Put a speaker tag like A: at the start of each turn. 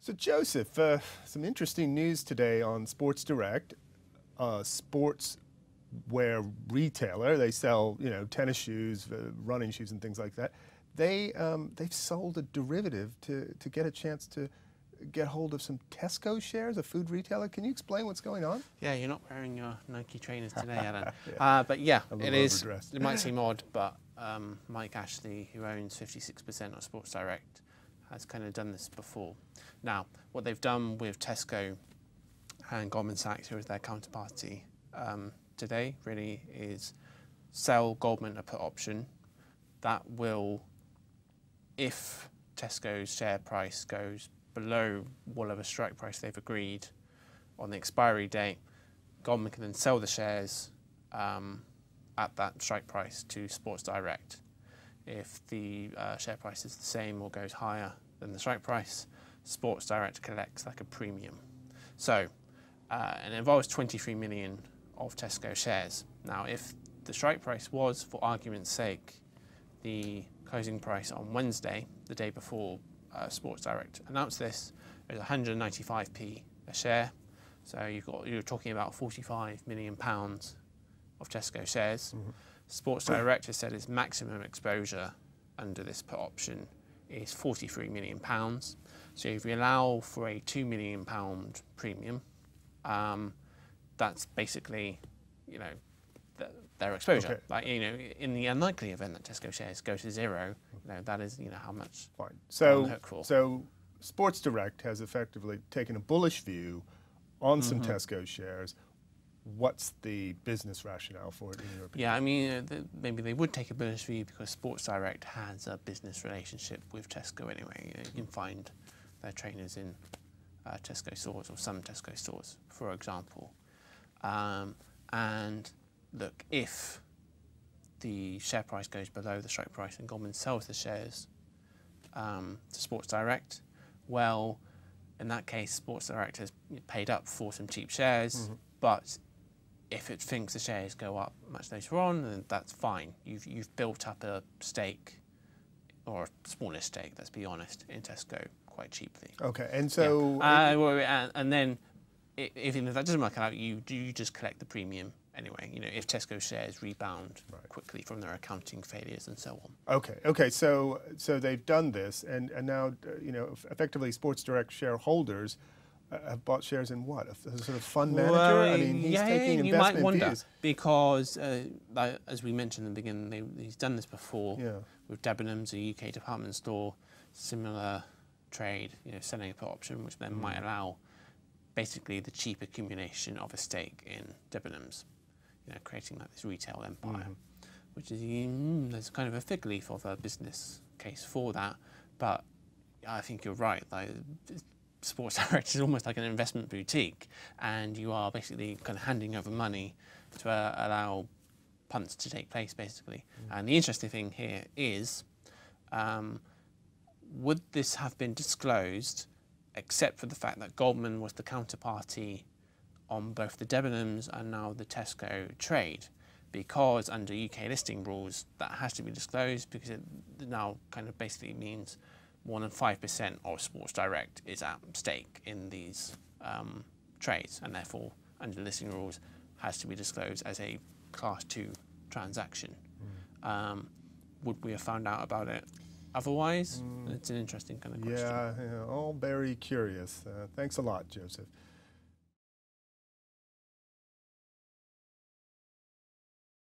A: So Joseph, some interesting news today on Sports Direct. Sports wear retailer, they sell tennis shoes, running shoes, and things like that. They've sold a derivative to get a chance to get hold of some Tesco shares, a food retailer. Can you explain what's going on?
B: Yeah, you're not wearing your Nike trainers today, Alan.
A: Yeah.
B: But yeah, it is.
A: Overdressed.
B: It might seem odd, but Mike Ashley, who owns 56% of Sports Direct, has kind of done this before. Now, what they've done with Tesco and Goldman Sachs, who is their counterparty today, really is sell Goldman a put option that will, if Tesco's share price goes below whatever strike price they've agreed on the expiry date, Goldman can then sell the shares at that strike price to Sports Direct. If the share price is the same or goes higher than the strike price, Sports Direct collects like a premium. So, and it involves 23 million of Tesco shares. Now, if the strike price was, for argument's sake, the closing price on Wednesday, the day before Sports Direct announced this, it was 195p a share. So you're talking about 45 million pounds of Tesco shares. Mm-hmm. Sports Direct has said its maximum exposure under this put option is 43 million pounds. So if we allow for a 2 million pound premium, that's basically, their exposure. Okay. Like, in the unlikely event that Tesco shares go to zero, that is, how much.
A: Fine. So Sports Direct has effectively taken a bullish view on some Tesco shares. What's the business rationale for it in your opinion?
B: Yeah, I mean, maybe they would take a bullish view because Sports Direct has a business relationship with Tesco anyway. You can find their trainers in Tesco stores or some Tesco stores, for example. And look, if the share price goes below the strike price and Goldman sells the shares to Sports Direct, well, in that case, Sports Direct has paid up for some cheap shares, but if it thinks the shares go up much later on, then that's fine. You've built up a stake, or a smaller stake, let's be honest, in Tesco quite cheaply.
A: Okay, and so...
B: Yeah. And then, even if that doesn't work out, you just collect the premium anyway, if Tesco shares rebound quickly from their accounting failures and so on.
A: Okay. So they've done this, and now, effectively Sports Direct shareholders have bought shares in what? A sort of fund manager?
B: Well,
A: I mean, he's taking investment
B: you might wonder,
A: views.
B: Because, as we mentioned in the beginning, he's done this before with Debenhams, a UK department store, similar trade, selling a put option, which then might allow basically the cheap accumulation of a stake in Debenhams, creating like this retail empire, which is, there's kind of a fig leaf of a business case for that. But I think you're right. Like, Sports Direct is almost like an investment boutique, and you are basically kind of handing over money to allow punts to take place, basically. And the interesting thing here is, would this have been disclosed except for the fact that Goldman was the counterparty on both the Debenhams and now the Tesco trade? Because under UK listing rules, that has to be disclosed, because it now kind of basically means more than 5% of Sports Direct is at stake in these trades, and therefore, under listing rules, has to be disclosed as a Class 2 transaction. Would we have found out about it otherwise? It's an interesting kind of question.
A: Yeah, all very curious. Thanks a lot, Joseph.